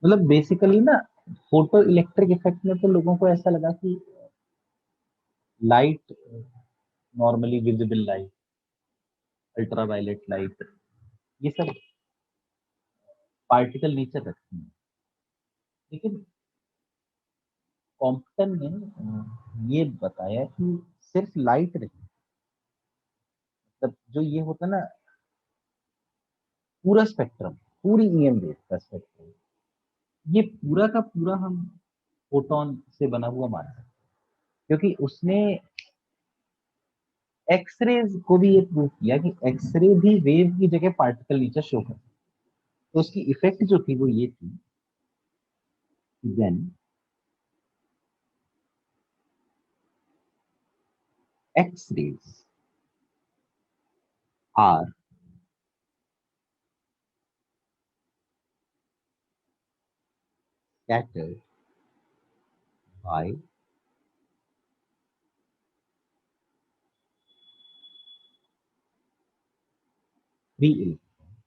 मतलब बेसिकली ना, photo electric effect में तो लोगों को ऐसा लगा कि light, normally visible light, ultraviolet light, ये सब पार्टिकल नेचर रखती है। लेकिन कॉम्पटन ने ये बताया कि सिर्फ लाइट नहीं, मतलब जो ये होता है ना, पूरा स्पेक्ट्रम, पूरी ईएम वेव का स्पेक्ट्रम, ये पूरा का पूरा हम फोटोन से बना हुआ मान सकते हैं। क्योंकि उसने एक्सरेज को भी ये प्रूव किया कि एक्सरे भी वेव की जगह पार्टिकल नेचर शो करता है। तो उसकी इफेक्ट जो थी वो ये थी, when x-rays are scattered by free electrons,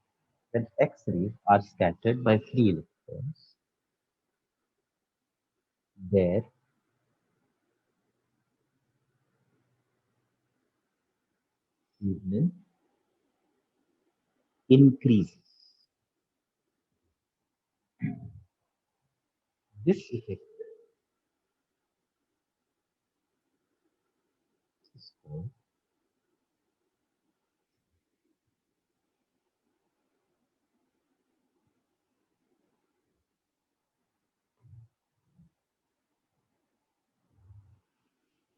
when X-rays are scattered by free electrons, their wavelength increases. This effect is called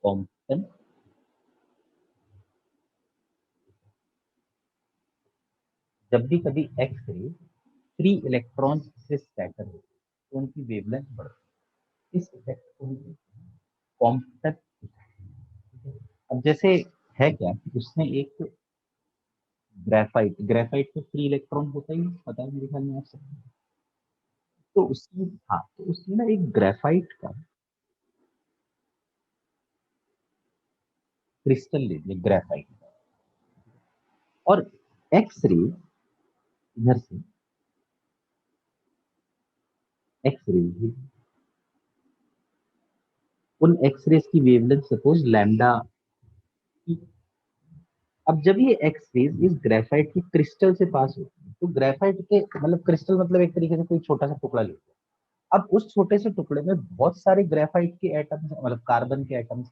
Compton। जब भी कभी एक्स-रे फ्री इलेक्ट्रॉन से स्कैटर होती है तो उनकी वेवलेंथ बढ़ती है। इस इफेक्ट को हम कहते हैं कॉम्पटन इफेक्ट। अब जैसे है क्या कि उसने एक ग्रेफाइट, ग्रेफाइट में फ्री इलेक्ट्रॉन होता ही नहीं, पता है मेरे ख्याल में आप सब। तो उसकी, हाँ, तो उसने ना एक ग्रेफाइट का क्रिस्टल ले लिया, ग्रेफाइट, और एक्स-रे इधर से एक्स-रे, उन एक्स-रेज की वेवलेंथ सपोज लैम्डा। अब जब ये एक्स-रेज इस ग्रेफाइट की क्रिस्टल से पास होती है, तो ग्रेफाइट के मतलब क्रिस्टल मतलब एक तरीके से कोई छोटा सा टुकड़ा लेते हैं। अब उस छोटे से टुकड़े में बहुत सारे ग्रेफाइट के एटम्स, मतलब कार्बन के एटम्स,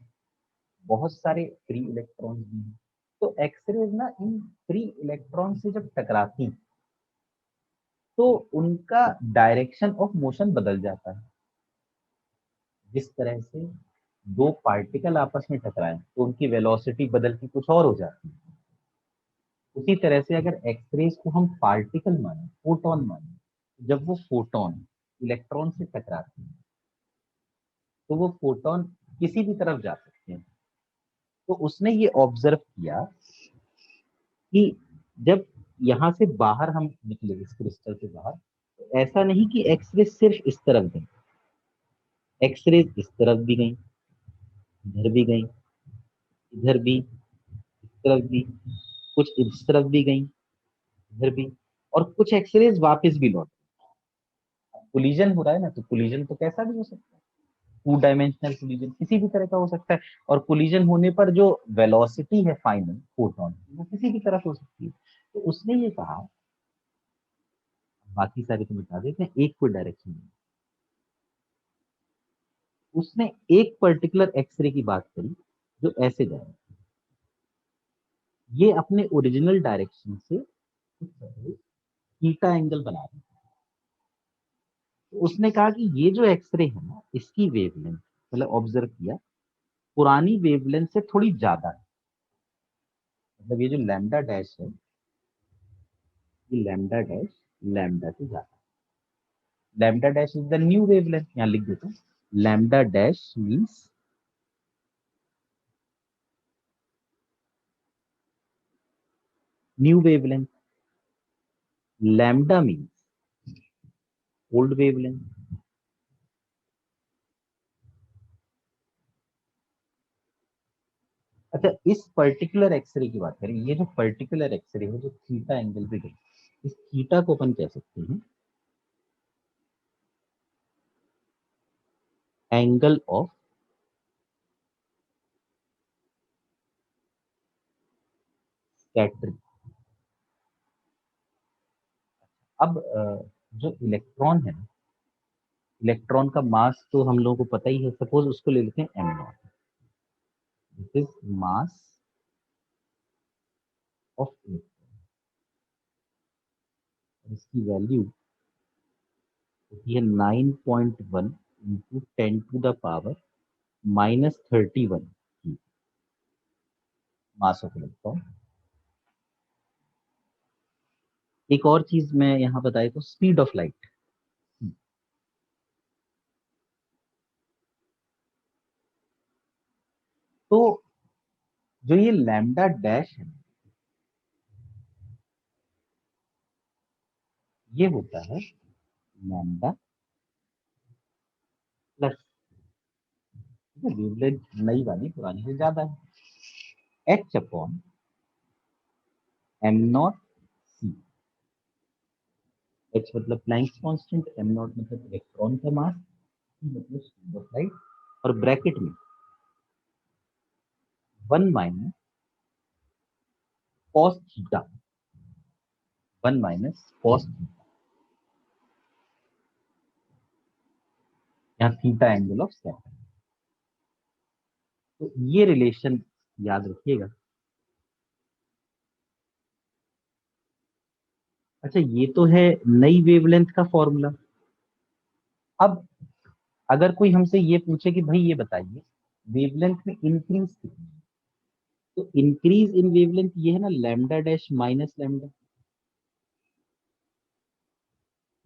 बहुत सारे फ्री इलेक्ट्रॉन्स भी हैं। तो एक्सरेज ना इन फ्री इलेक्ट्रॉन से जब टकराती तो उनका डायरेक्शन ऑफ मोशन बदल जाता है। जिस तरह से दो पार्टिकल आपस में टकराए तो उनकी वेलोसिटी बदल के कुछ और हो जाती है, उसी तरह से अगर एक्सरेज को हम पार्टिकल माने, फोटोन माने, जब वो फोटोन इलेक्ट्रॉन से टकराते हैं तो वो फोटोन किसी भी तरफ जा सकते हैं। तो उसने ये ऑब्जर्व किया कि जब यहाँ से बाहर हम निकले इस क्रिस्टल से बाहर, तो ऐसा नहीं कि एक्सरे सिर्फ इस तरफ गई, एक्सरे इस तरफ भी गई, इधर भी गई, इधर भी, इस तरफ भी, कुछ इस तरफ भी गई, इधर भी, और कुछ एक्सरेज वापस भी लौट। कोलिजन हो रहा है ना, तो कोलिजन तो कैसा भी हो सकता है, टू डायमेंशनल कोलिजन किसी भी तरह का हो सकता है। और कोलिजन होने पर जो वेलोसिटी है फाइनल फोटोन, वो किसी भी तरफ हो सकती है। तो उसने ये कहा, बाकी सारे तो बता देते हैं, एक कोई डायरेक्शन नहीं। उसने एक पर्टिकुलर एक्सरे की बात करी जो ऐसे जाए, ये अपने ओरिजिनल डायरेक्शन से थीटा एंगल बना रहे हैं। तो उसने कहा कि ये जो एक्सरे है ना, इसकी वेवलेंथ, मतलब ऑब्जर्व किया, पुरानी वेवलेंथ से थोड़ी ज्यादा है। मतलब ये जो लैम्डा डैश है, ये लैम्डा डैश लैम्डा से ज्यादा। Lambda dash is the new wavelength, यहाँ लिख देता हूँ। Lambda dash means new wavelength, lambda means old wavelength. अच्छा, इस पर्टिकुलर एक्सरे की बात करें, ये जो पर्टिकुलर एक्सरे है जो थीटा एंगल पे गई, इस थीटा को अपन कह सकते हैं एंगल ऑफ स्कैटरिंग। अब जो इलेक्ट्रॉन है, इलेक्ट्रॉन का मास तो हम लोगों को पता ही है, सपोज उसको ले लेते हैं am not, this is mass of electron, इसकी वैल्यू होती है 9.1 इंटू 10⁻⁻31 मास ऑफ इलेक्ट्रॉन। एक और चीज मैं यहाँ बताया तो स्पीड ऑफ लाइट। तो जो ये लैम्डा डैश है, ये होता है लैम्डा प्लस, वेवलेंथ नई वाली पुरानी से ज्यादा है, h upon m naught c. H मतलब प्लैंक्स कांस्टेंट, एम नॉट मतलब इलेक्ट्रॉन का मास, मतलब स्पीड ऑफ लाइट, और ब्रैकेट में 1 minus cos theta, 1 minus cos theta, यहाँ थीटा एंगल ऑफ स्कैटरिंग। तो ये रिलेशन याद रखिएगा। अच्छा, ये तो है नई वेवलेंथ का फॉर्मूला। अब अगर कोई हमसे ये पूछे कि भाई ये बताइए वेवलेंथ में इंक्रीज कितनी है, तो इंक्रीज इन वेवलेंथ ये है ना लैम्डा डैश माइनस लैम्डा।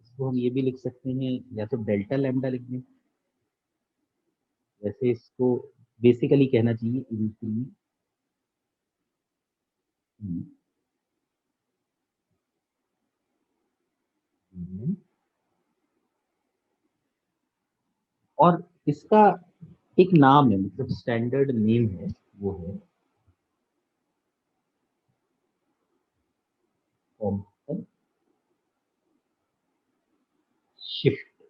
इसको हम ये भी लिख सकते हैं, या तो डेल्टा लैम्डा लिख दें, वैसे इसको बेसिकली कहना चाहिए इंक्रीज इन वेवलेंथ। और इसका एक नाम है, मतलब स्टैंडर्ड नेम है, वो है कॉम्पटन शिफ्ट।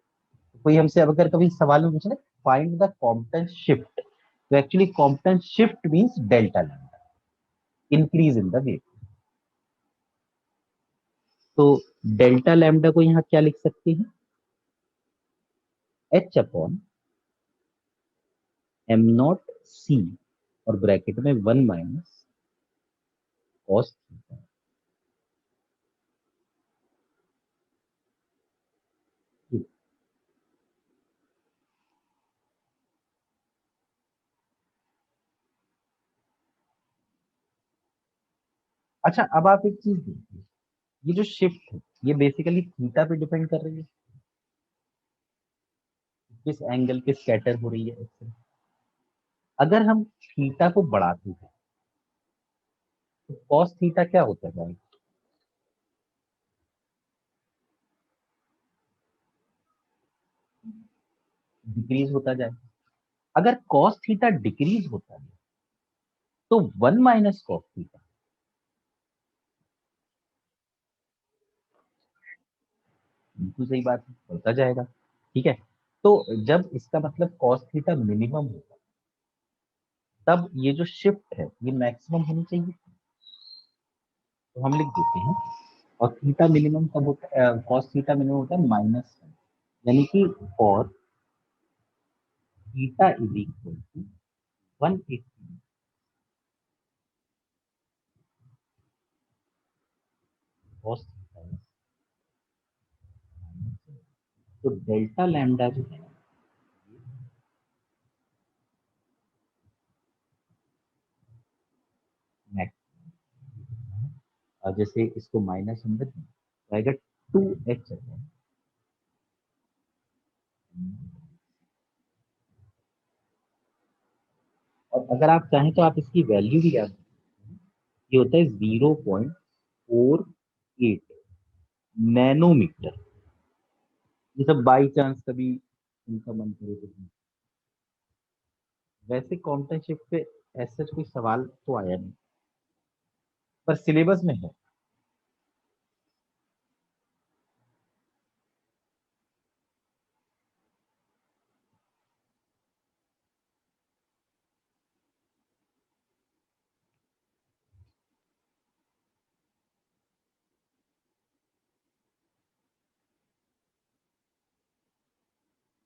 कोई हमसे अब अगर कभी सवाल में पूछे ना फाइंड द कॉम्पटन शिफ्ट, तो actually Compton shift means delta lambda, increase in the wave. तो डेल्टा लैम्डा को यहाँ क्या लिख सकते हैं, एच अपॉन एम नॉट सी, और ब्रैकेट में 1 माइनस कॉस थीटा। अच्छा, अब आप एक चीज देखिए, ये जो शिफ्ट है ये बेसिकली थीटा पे डिपेंड कर रही है, किस एंगल पे स्कैटर हो रही है इससे। अगर हम थीटा को बढ़ाते हैं तो कॉस थीटा क्या होता है, डिक्रीज होता जाए। अगर कॉस थीटा डिक्रीज होता है तो 1 माइनस कॉस थीटा, बिल्कुल सही बात है, बढ़ता जाएगा। ठीक है, तो जब इसका मतलब कॉस थीटा मिनिमम होगा, तब ये जो शिफ्ट है ये मैक्सिमम होनी चाहिए, तो हम लिख देते हैं। और थीटा मिनिमम कब होता है, कॉस थीटा मिनिमम होता है माइनस, यानी कि और theta is equal to 180 cos theta. तो डेल्टा लैम्डा जो है मैक्सिमम, और जैसे इसको माइनस 100 आएगा 2h, और अगर आप चाहें तो आप इसकी वैल्यू भी याद, ये होता है 0.48 नैनोमीटर। ये सब बाई चांस कभी उनका मन करे तो। वैसे कॉम्पटन शिफ्ट पे ऐसा कोई सवाल तो आया नहीं, पर सिलेबस में है।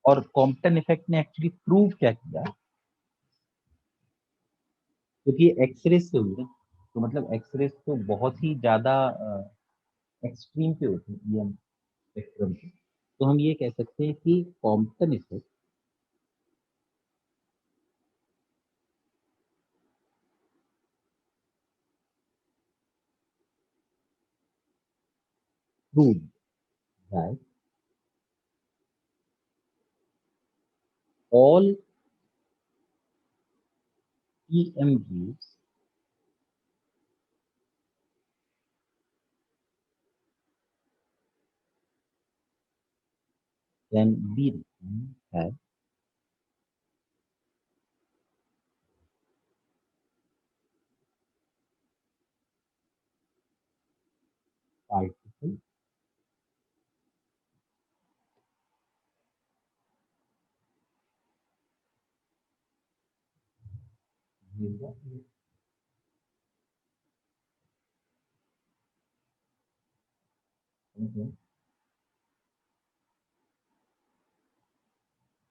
और कॉम्पटन इफेक्ट ने एक्चुअली प्रूव क्या किया, क्योंकि ये एक्सरे से हुई ना, तो मतलब एक्सरे तो बहुत ही ज्यादा एक्सट्रीम पे होती है ईएम स्पेक्ट्रम पे, तो हम ये कह सकते हैं कि Compton effect prove that all EM waves can be written as particle wave.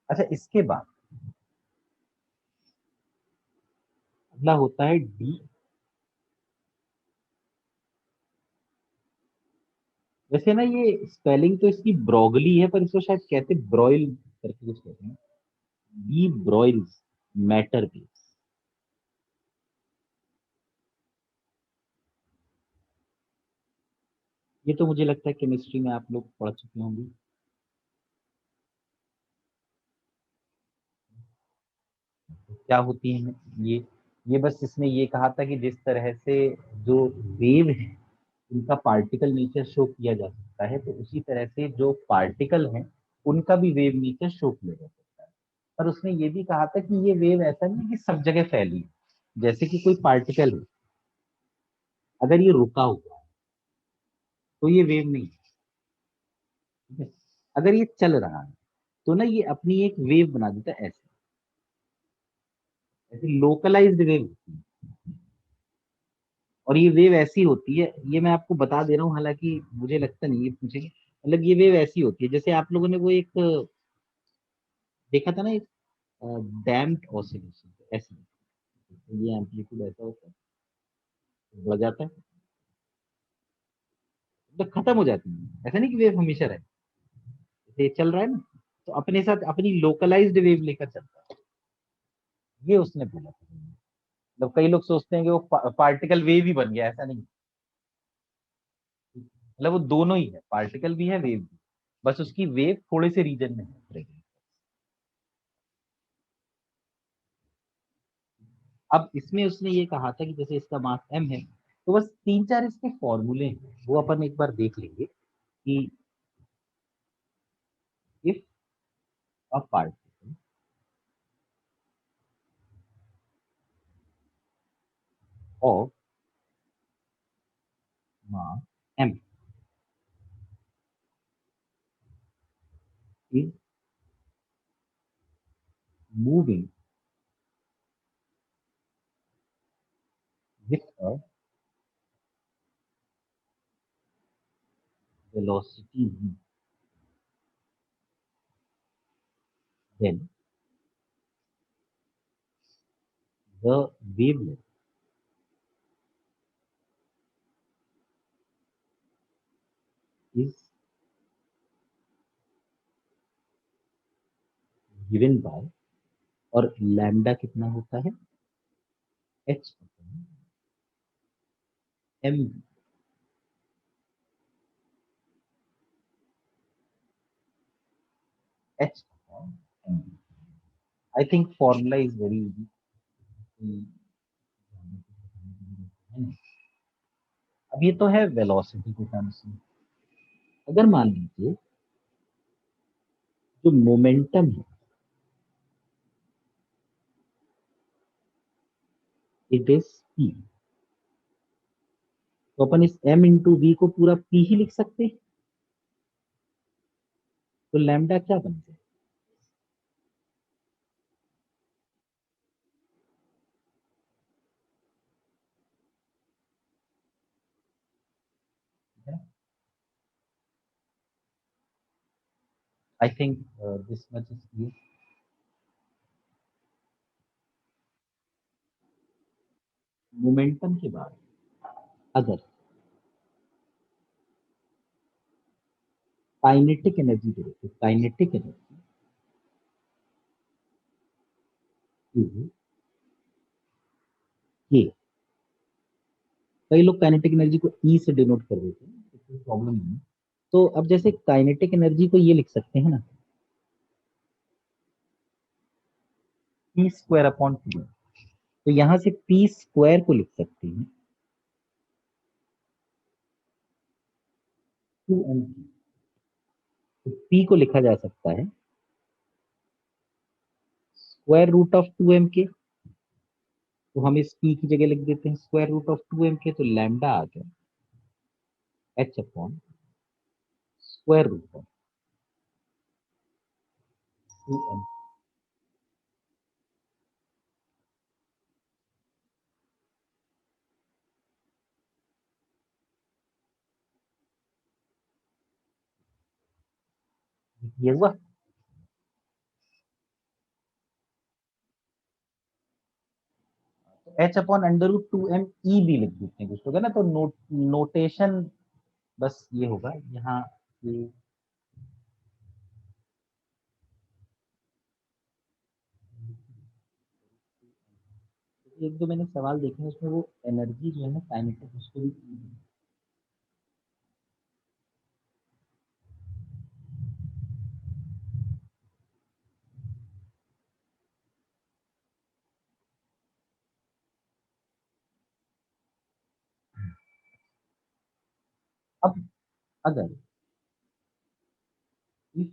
अच्छा, इसके बाद अगला होता है डी। वैसे ना ये स्पेलिंग तो इसकी ब्रॉगली है, पर इसको शायद कहते ब्रॉयल करके कुछ कहते हैं, डी ब्रॉयल्स मैटर बेस। ये तो मुझे लगता है केमिस्ट्री में आप लोग पढ़ चुके होंगे। क्या होती है ये बस इसने ये कहा था कि जिस तरह से जो वेव है उनका पार्टिकल नेचर शो किया जा सकता है, तो उसी तरह से जो पार्टिकल हैं उनका भी वेव नेचर शो किया जा सकता है। पर उसने ये भी कहा था कि ये वेव ऐसा नहीं है कि सब जगह फैली है। जैसे कि कोई पार्टिकल है, अगर ये रुका हुआ है तो ये वेव नहीं है, ठीक है। अगर ये चल रहा है तो ना ये अपनी एक वेव बना देता है, ऐसे ऐसे लोकलाइज्ड वेव होती है। और ये वेव ऐसी होती है, ये मैं आपको बता दे रहा हूँ, हालांकि मुझे लगता नहीं ये पूछेंगे, मतलब ये वेव ऐसी होती है जैसे आप लोगों ने वो एक देखा था ना, एक डैम्प्ड ऑसिलेशन ऐसे, ये एम्पलीट्यूड ऐसा होता है, बढ़ जाता है, मतलब खत्म हो जाती है, ऐसा नहीं कि वेव हमेशा रहे। जैसे ये चल रहा है ना, तो अपने साथ अपनी लोकलाइज्ड वेव लेकर चलता है, ये उसने बोला था। मतलब कई लोग सोचते हैं कि वो पार्टिकल वेव ही बन गया, ऐसा नहीं। मतलब वो दोनों ही है, पार्टिकल भी है, वेव भी, बस उसकी वेव थोड़े से रीजन में है। अब इसमें उसने ये कहा था कि जैसे इसका मास m है, तो बस तीन चार इसके फॉर्मूले हैं, वो अपन एक बार देख लेंगे कि if a particle of mass m is moving with a velocity v, then the wavelength is given by, और लैम्डा कितना होता है, h m, h m। I think formula is very easy. अब ये तो है वेलोसिटी के टर्म्स में। अगर मान लीजिए जो मोमेंटम है, इट इज p, तो अपन इस m इंटू वी को पूरा p ही लिख सकते हैं, तो लैम्डा क्या बन जाएगा। I think this much is clear. Momentum के बाद अगर काइनेटिक एनर्जी को देखो, काइनेटिक एनर्जी के, कई लोग काइनेटिक एनर्जी को ई से डिनोट कर देते हैं, तो कोई प्रॉब्लम नहीं है। तो अब जैसे काइनेटिक एनर्जी को ये लिख सकते हैं ना, पी स्क्वायर अपॉन टू। तो यहां से पी स्क्वायर को लिख सकते हैं टू एम की। तो पी को लिखा जा सकता है square root of two m k. तो हम इस पी की जगह लिख देते हैं square root of two m k, तो लैम्डा आ गया h upon square root of two m. ये हुआ। H upon under root two m e भी लिख देते हैं कुछ लोग, है ना। तो नोटेशन बस ये होगा यहाँ, ये एक दो मैंने सवाल देखे हैं उसमें वो एनर्जी जो है ना काइनेटिक उसको भी। अब अगर if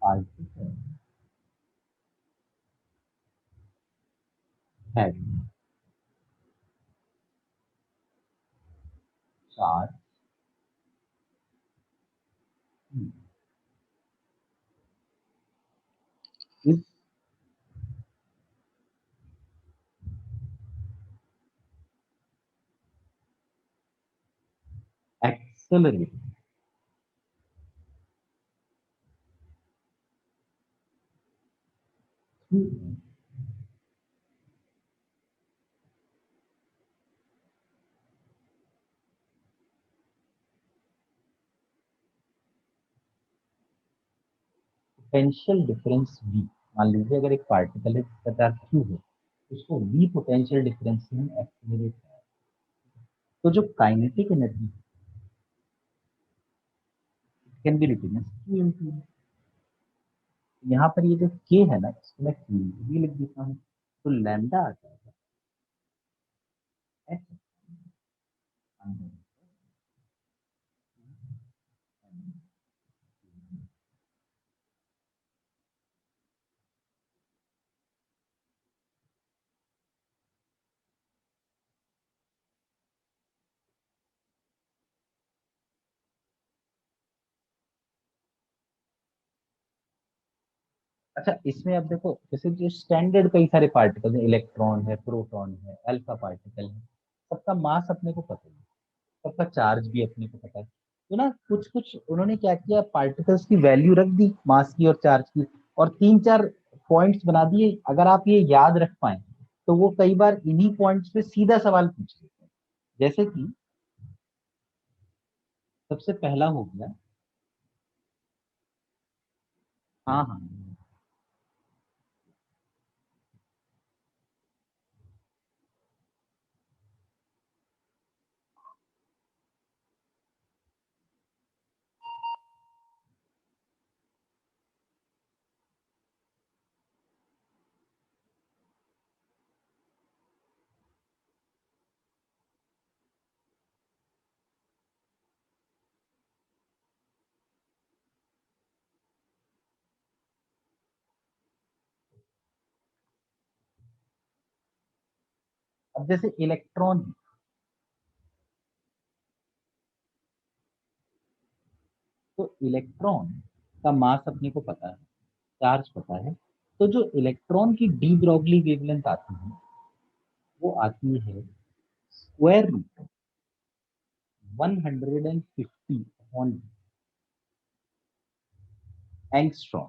particle have charge is accelerated through potential difference v. मान लीजिए अगर एक पार्टिकल है जिसका चार्ज क्यू है, उसको वी पोटेंशियल डिफरेंस से हम एक्सेलरेट करें, तो जो kinetic energy can be written as q into. यहाँ पर ये जो के है ना, इसको मैं क्यू भी लिख देता हूँ, तो लैम्डा आ जाएगा एच। अच्छा, इसमें अब देखो जैसे जो स्टैंडर्ड कई सारे पार्टिकल है, इलेक्ट्रॉन है, प्रोटॉन है, अल्फा पार्टिकल है, सबका मास अपने को पता है, सबका चार्ज भी अपने को पता है। तो ना कुछ कुछ उन्होंने क्या किया, पार्टिकल्स की वैल्यू रख दी मास की और चार्ज की, और तीन चार पॉइंट्स बना दिए। अगर आप ये याद रख पाए तो वो कई बार इन्हीं पॉइंट्स पे सीधा सवाल पूछ लेते हैं। जैसे कि सबसे पहला हो गया, हाँ हाँ, अब जैसे इलेक्ट्रॉन, तो इलेक्ट्रॉन का मास अपने को पता है, चार्ज पता है। तो जो इलेक्ट्रॉन की डी ब्रॉगली वेवलेंथ आती है, वो आती है स्क्वायर रूट 150 अपॉन। एंगस्ट्रॉम।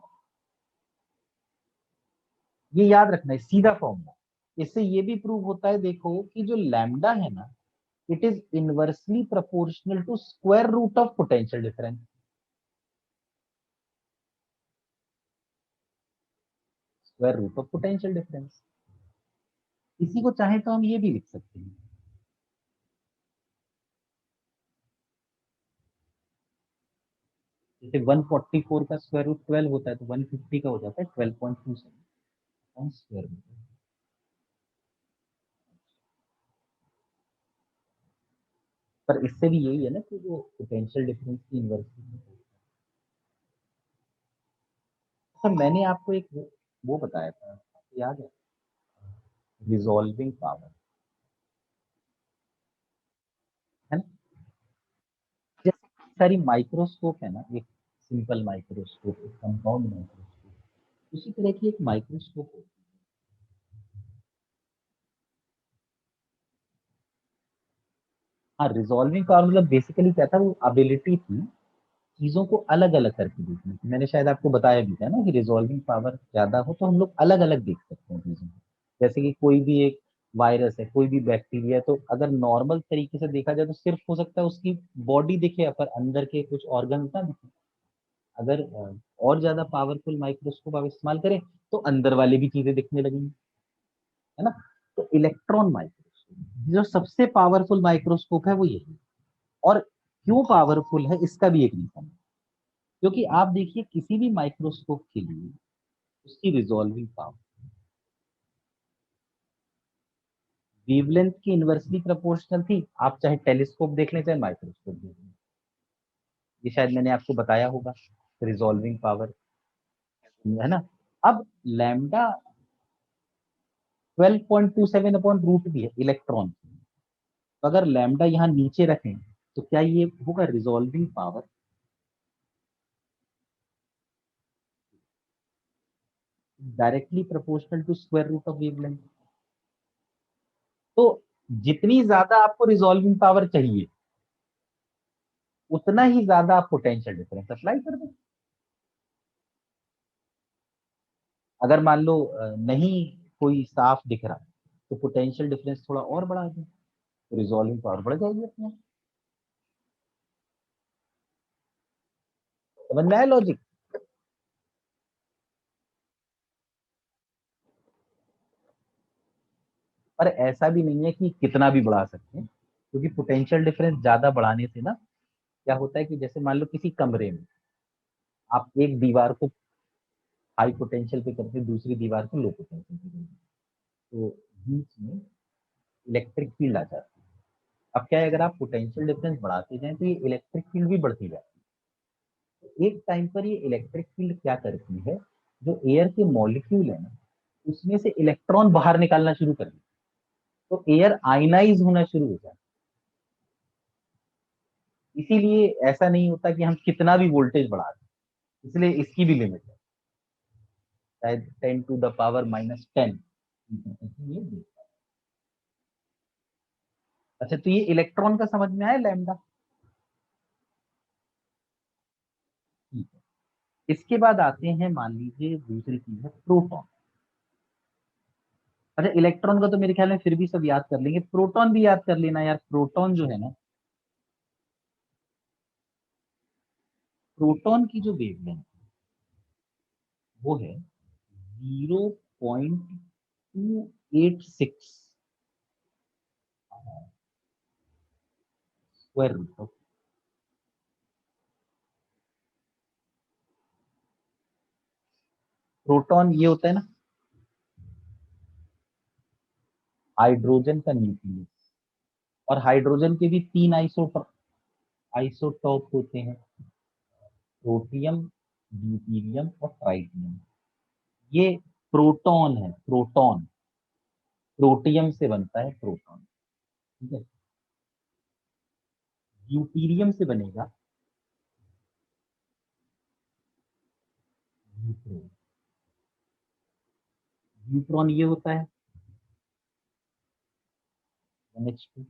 ये याद रखना है, सीधा फॉर्मूला। इससे ये भी प्रूव होता है, देखो कि जो लैम्डा है ना, it is inversely proportional to square root of potential difference. Square root of potential difference. इसी को चाहे तो हम ये भी लिख सकते हैं, जैसे 144 का स्क्वायर रूट 12 होता है, तो 150 का हो जाता है 12.27 स्क्वायर रूट। पर इससे भी यही है ना कि जो पोटेंशियल डिफरेंस की इन्वर्सली। अच्छा, मैंने आपको एक वो बताया था, आपको याद है, रिजॉल्विंग पावर, है ना? जैसे सारी माइक्रोस्कोप है ना, एक सिंपल माइक्रोस्कोप, एक कंपाउंड माइक्रोस्कोप, उसी तरह की एक माइक्रोस्कोप होती है। हाँ, रिजॉल्विंग पावर मतलब बेसिकली क्या था, वो एबिलिटी थी चीजों को अलग अलग करके देखने की। मैंने शायद आपको बताया भी था ना कि रिजॉल्विंग पावर ज्यादा हो तो हम लोग अलग अलग देख सकते हैं चीजों को। जैसे कि कोई भी एक वायरस है, कोई भी बैक्टीरिया है, तो अगर नॉर्मल तरीके से देखा जाए तो सिर्फ हो सकता है उसकी बॉडी दिखे, पर अंदर के कुछ ऑर्गन ना दिखे। अगर और ज्यादा पावरफुल माइक्रोस्कोप आप इस्तेमाल करें तो अंदर वाली भी चीजें दिखने लगेंगी, है ना? तो इलेक्ट्रॉन माइक्रोस्कोप जो सबसे पावरफुल माइक्रोस्कोप है वो यही। और क्यों पावरफुल है इसका भी एक रीजन है, क्योंकि आप देखिए किसी भी माइक्रोस्कोप के लिए उसकी रिजॉल्विंग पावर वेवलेंथ की इनवर्सली प्रोपोर्शनल थी। आप चाहे टेलीस्कोप देख लें, चाहे माइक्रोस्कोप देख लें, ये शायद मैंने आपको बताया होगा, रिजॉल्विंग पावर, है ना? अब लैम्डा 12.27 अपॉन रूट भी है इलेक्ट्रॉन की। तो अगर लैम्डा यहाँ नीचे रखें तो क्या ये होगा resolving power directly proportional to square root of wavelength. तो जितनी ज्यादा आपको रिजॉल्विंग पावर चाहिए, उतना ही ज्यादा आप पोटेंशियल डिफरेंस अप्लाई कर दो। अगर मान लो नहीं कोई साफ दिख रहा, तो पोटेंशियल डिफरेंस थोड़ा और बढ़ा दें, तो रिजॉल्विंग पावर बढ़ जाएगी अपने आप। समझ में आया लॉजिक? पर ऐसा भी नहीं है कि कितना भी बढ़ा सकते हैं, क्योंकि पोटेंशियल डिफरेंस ज्यादा बढ़ाने से ना क्या होता है कि जैसे मान लो किसी कमरे में आप एक दीवार को हाई पोटेंशियल पे करते हैं, दूसरी दीवार को लो पोटेंशियल पे करते हैं, तो बीच में इलेक्ट्रिक फील्ड आ जाती है। अब क्या है, अगर आप पोटेंशियल डिफरेंस बढ़ाते जाएं तो ये इलेक्ट्रिक फील्ड भी बढ़ती जाती है। तो एक टाइम पर ये इलेक्ट्रिक फील्ड क्या करती है, जो एयर के मॉलिक्यूल है ना, उसमें से इलेक्ट्रॉन बाहर निकालना शुरू कर देती है, तो एयर आयनाइज होना शुरू हो जाता है। इसीलिए ऐसा नहीं होता कि हम कितना भी वोल्टेज बढ़ा दें, इसलिए इसकी भी लिमिट है, शायद 10 to the power -10। अच्छा, तो ये इलेक्ट्रॉन का समझ में आया लैम्डा? ठीक है। इसके बाद आते हैं, मान लीजिए दूसरी चीज है प्रोटॉन। अच्छा, इलेक्ट्रॉन का तो मेरे ख्याल में फिर भी सब याद कर लेंगे, प्रोटॉन भी याद कर लेना यार। प्रोटॉन जो है ना, प्रोटॉन की जो वेवलेंथ वो है 0.286 स्क्वायर रूट ऑफ। प्रोटॉन ये होता है ना हाइड्रोजन का न्यूक्लियस। और हाइड्रोजन के भी तीन आइसोटॉप होते हैं, प्रोटियम, ड्यूटीरियम और ट्राइटियम। ये प्रोटॉन है, प्रोटॉन प्रोटियम से बनता है प्रोटॉन, ठीक है? ड्यूटीरियम से बनेगा न्यूट्रॉन। न्यूट्रॉन ये होता है NH2।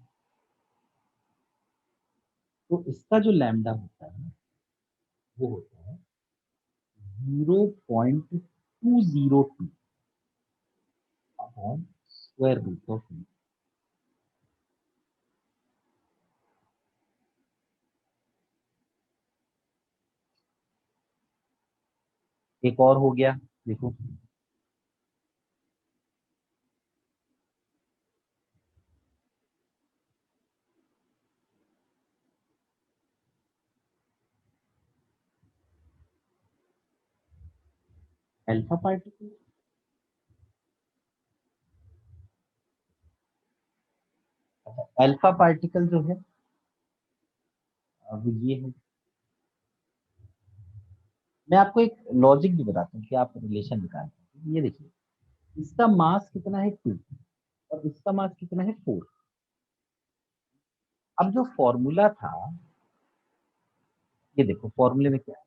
तो इसका जो लैम्डा होता है वो होता है 0.202 अपॉन स्क्वायर रूट ऑफ ई। एक और हो गया, देखो अल्फा पार्टिकल, अल्फा पार्टिकल जो है अब ये है, मैं आपको एक लॉजिक भी बताता हूँ कि आप रिलेशन निकाल सकते हैं। ये देखिए, इसका मास कितना है 2 और इसका मास कितना है 4। अब जो फॉर्मूला था, ये देखो फॉर्मूले में क्या है,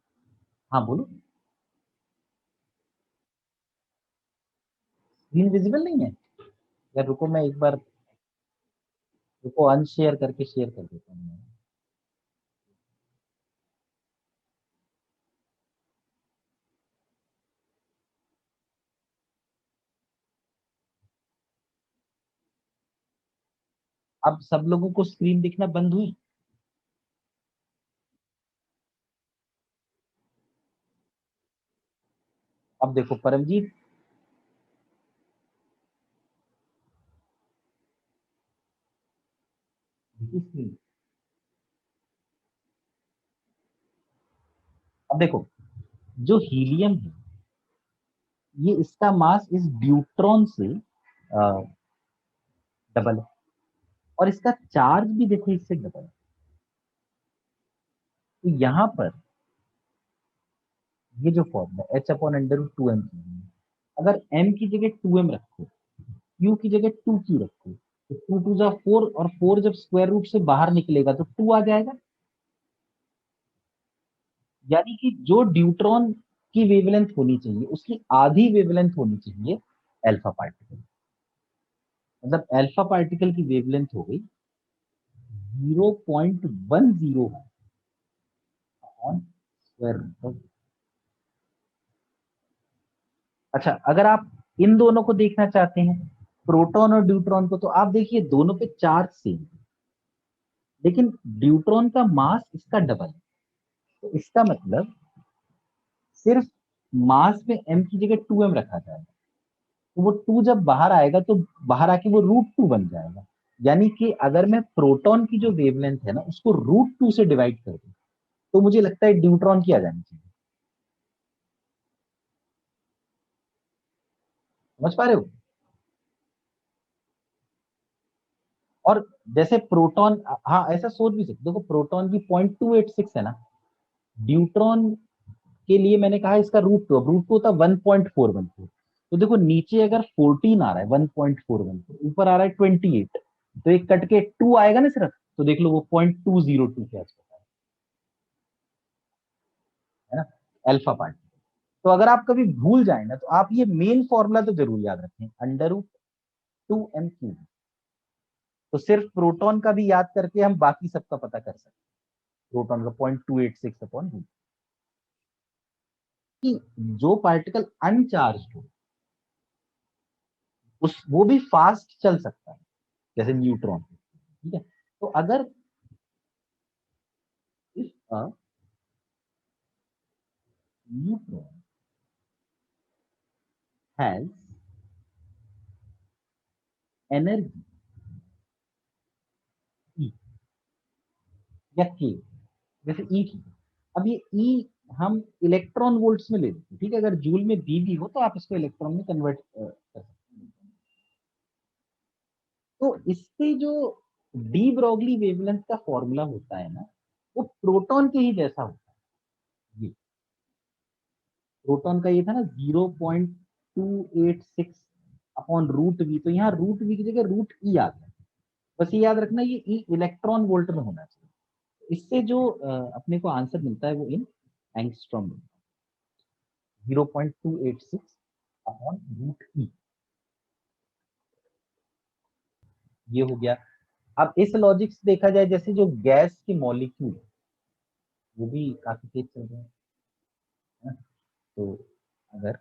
हाँ बोलो। स्क्रीन विजिबल नहीं है यार, रुको मैं एक बार, रुको अनशेयर करके शेयर कर देता हूँ मैं। अब सब लोगों को स्क्रीन दिखना बंद हुई? अब देखो परमजीत, दिखी स्क्रीन? अब देखो, जो हीलियम है, ये इसका मास इस ड्यूट्रॉन से डबल है और इसका चार्ज भी देखो इससे डबल है। तो यहाँ पर ये जो formula h upon under root 2m, अगर m की जगह 2m रखो, q की जगह 2q रखो, तो 2 टू जा 4 और 4 जब स्क्वायर रूट से बाहर निकलेगा तो 2 आ जाएगा। यानी कि जो ड्यूट्रॉन की वेवलेंथ होनी चाहिए उसकी आधी वेवलेंथ होनी चाहिए अल्फा पार्टिकल। मतलब अल्फा पार्टिकल की वेवलेंथ हो गई 0.10 अपॉन स्क्वायर रूट। अच्छा, अगर आप इन दोनों को देखना चाहते हैं, प्रोटॉन और ड्यूट्रॉन को, तो आप देखिए दोनों पे चार्ज सेम, लेकिन ड्यूट्रॉन का मास इसका डबल है। तो इसका मतलब सिर्फ मास में m की जगह 2m रखा जाएगा, तो वो 2 जब बाहर आएगा तो बाहर आके वो रूट 2 बन जाएगा। यानी कि अगर मैं प्रोटॉन की जो वेवलेंथ है ना उसको रूट 2 से डिवाइड कर दूं, तो मुझे लगता है ड्यूट्रॉन की आ जानी चाहिए। समझ पा रहे हो? और जैसे प्रोटॉन, हाँ ऐसा सोच भी सकते, देखो प्रोटॉन की 0.286 है ना, ड्यूट्रॉन के लिए मैंने कहा इसका रूट 2, अब रूट 2 होता 1.414। तो देखो नीचे अगर 14 आ रहा है 1.414, ऊपर आ रहा है 28, तो एक कट के 2 आएगा ना सिर्फ, तो देख लो वो 0.202 के आसपास है ना, अल्फा पार्ट। तो अगर आप कभी भूल जाए ना तो आप ये मेन फॉर्मूला तो जरूर याद रखें, अंडर रूट 2m3। तो सिर्फ प्रोटॉन का भी याद करके हम बाकी सबका पता कर सकते हैं। प्रोटॉन का 0.286 अपॉन रूट, कि जो पार्टिकल अनचार्ज हो उस वो भी फास्ट चल सकता है, जैसे न्यूट्रॉन। ठीक है, तो अगर if a neutron has energy E या के, जैसे ई की, अब ये ई हम इलेक्ट्रॉन वोल्ट्स में ले लेते हैं। ठीक है, अगर जूल में बी भी हो तो आप इसको इलेक्ट्रॉन में कन्वर्ट कर सकते हैं। तो इससे जो डी ब्रॉगली वेवलेंथ का फॉर्मूला होता है ना, वो प्रोटॉन के ही जैसा होता है। ये प्रोटॉन का ये था ना 0.286 अपॉन रूट वी, तो यहाँ रूट वी की जगह रूट ई आता है। बस ये याद रखना, ये ई इलेक्ट्रॉन वोल्ट में होना चाहिए। इससे जो अपने को आंसर मिलता है वो इन एंगस्ट्रॉम में 0.286 अपॉन रूट ई, ये हो गया। अब इस लॉजिक से देखा जाए, जैसे जो गैस के मॉलिक्यूल वो भी काफी तेज चल रहे हैं, है ना? तो अगर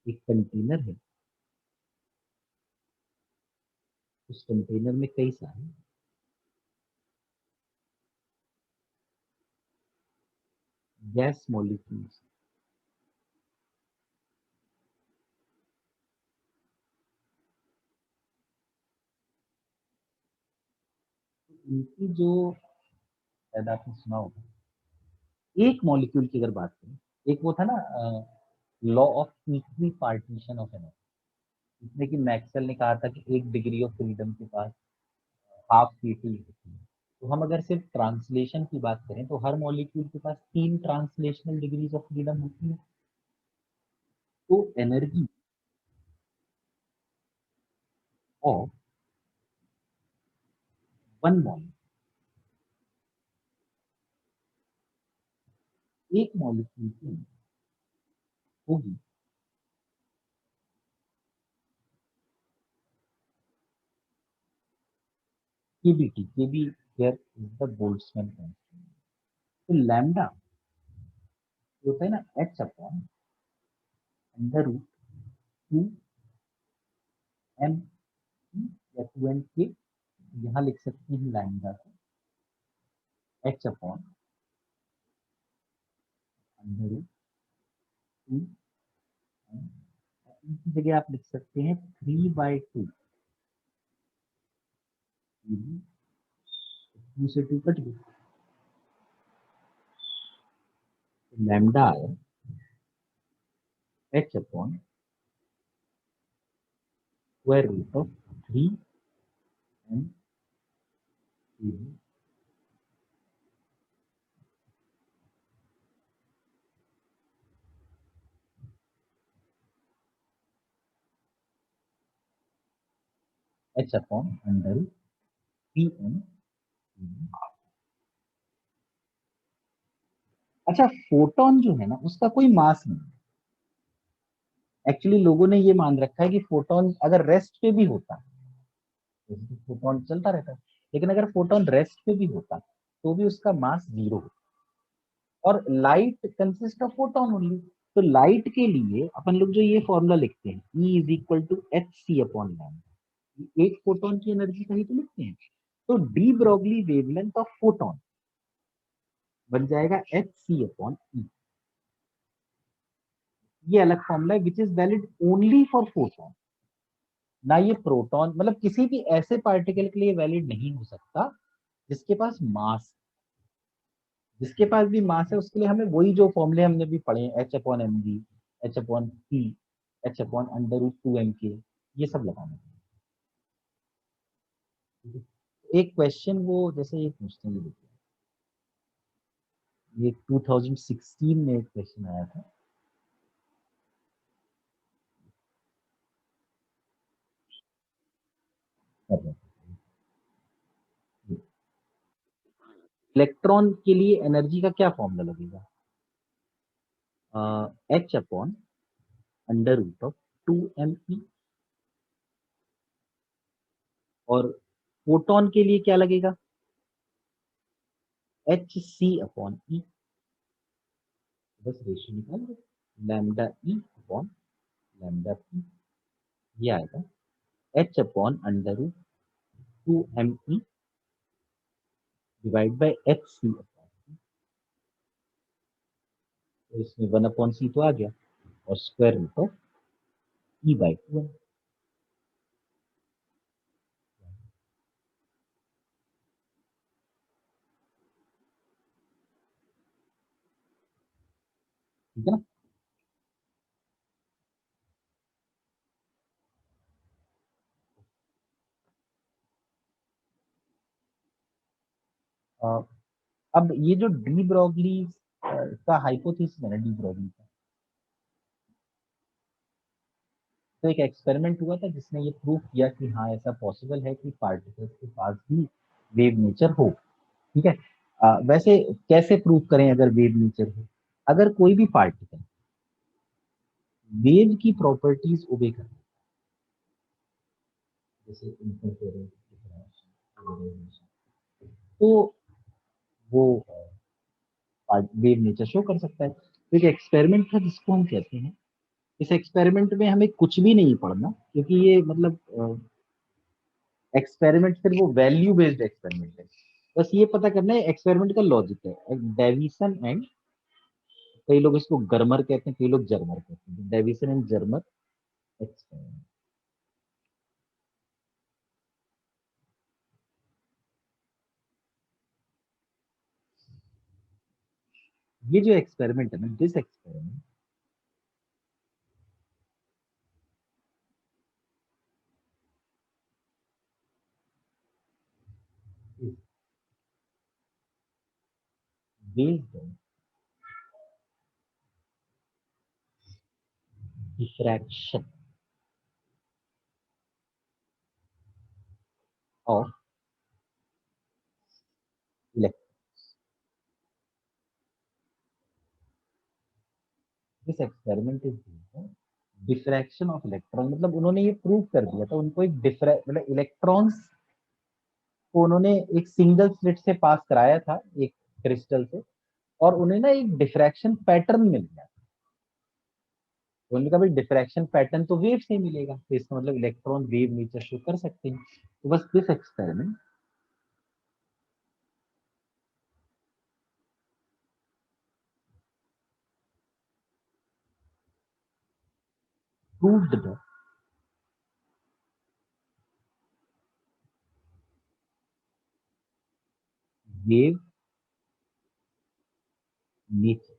एक कंटेनर है, उस कंटेनर में कई सारे गैस मॉलिक्यूल्स, इनकी जो, शायद आपने सुना होगा, एक मॉलिक्यूल की अगर बात करें, एक वो था ना law of equi partition of energy, जिसमें कि मैक्सवेल ने कहा था कि 1 डिग्री ऑफ फ्रीडम के पास हाफ पीटी होती है। तो हम अगर सिर्फ ट्रांसलेशन की बात करें तो हर मॉलिक्यूल के पास 3 ट्रांसलेशनल डिग्रीज ऑफ फ्रीडम होती है। तो एनर्जी ऑफ वन मॉलिक्यूल, एक मॉलिक्यूल की होगी k b t, k b here is the Boltzmann constant. तो लैम्डा होता है ना h upon under root 2 m या 2 m के, यहाँ लिख सकते हैं लैम्डा को एच अपॉन अंडर रूट 2 इनकी जगह आप लिख सकते हैं 3/2, 2 से 2 कट गया, लैम्डा आया h upon square root of 3 m, h upon under root 3m। अच्छा, फोटोन जो है ना उसका कोई मास नहीं। एक्चुअली लोगों ने ये मान रखा है कि फोटोन अगर रेस्ट पे भी होता, जैसे कि फोटोन चलता रहता है, लेकिन अगर फोटोन रेस्ट पे भी होता तो भी उसका मास 0 होता। और light consist of photon only. तो लाइट के लिए अपन लोग जो ये फॉर्मूला लिखते हैं E is equal to h c upon lambda, एक फोटोन की एनर्जी का ही तो लिखते हैं। तो de Broglie wavelength of photon बन जाएगा एच सी अपॉन ई। ये अलग फॉर्मूला है which is valid only for photon, ना ये प्रोटॉन, मतलब किसी भी ऐसे पार्टिकल के लिए वैलिड नहीं हो सकता जिसके पास मास। जिसके पास भी मास है उसके लिए हमें वही जो फॉर्मूले हमने भी पढ़े, H upon M G, H upon C, H upon under root 2 m के, ये सब लगाना है। एक क्वेश्चन वो जैसे ये पूछते हैं, देखिए ये 2016 में एक क्वेश्चन आया था। इलेक्ट्रॉन के लिए एनर्जी का क्या फॉर्मूला लगेगा? H upon under root of 2 m, और फोटोन के लिए क्या लगेगा? H c upon e. बस रेशियो निकाल दो, lambda e upon lambda p, ये आएगा h upon under root 2 m e divide by h c upon, तो इसमें 1/c तो आ गया, और स्क्वायर रूट ऑफ E/2। ठीक है ना? अ, अब ये जो डी ब्रॉगली का हाइपोथेसिस है ना, डी ब्रॉगली का, तो एक एक्सपेरिमेंट हुआ था जिसने ये प्रूव किया कि हाँ ऐसा पॉसिबल है कि पार्टिकल्स के पास भी वेव नेचर हो। ठीक है। वैसे कैसे प्रूव करें अगर वेव नेचर हो? अगर कोई भी पार्टिकल वेव की प्रॉपर्टीज ओबे करे, जैसे इंटरफेरेंस, डिफरेंस, तो वो वेव नेचर शो कर सकता है। तो एक एक्सपेरिमेंट था जिसको हम कहते हैं, इस एक्सपेरिमेंट में हमें कुछ भी नहीं पढ़ना, क्योंकि ये मतलब एक्सपेरिमेंट सिर्फ वो वैल्यू बेस्ड एक्सपेरिमेंट है। बस ये पता करना है एक्सपेरिमेंट का लॉजिक है, डेविसन एंड, कई लोग इसको गर्मर कहते हैं, कई लोग जर्मर कहते हैं, डेविसन एंड जर्मर एक्सपेरिमेंट। ये जो एक्सपेरिमेंट है ना, this experiment is based on diffraction of electron. This experiment is diffraction of electron, मतलब उन्होंने ये प्रूव कर दिया था, उनको एक डिफ्रै मतलब इलेक्ट्रॉन्स को उन्होंने एक सिंगल स्लिट से पास कराया था एक क्रिस्टल से, और उन्हें ना एक डिफ्रैक्शन पैटर्न मिल गया। तो उन्होंने कहा भाई डिफ्रैक्शन पैटर्न तो वेव से ही मिलेगा, तो इसका मतलब इलेक्ट्रॉन वेव नेचर शो कर सकते हैं। तो बस this experiment proved the wave nature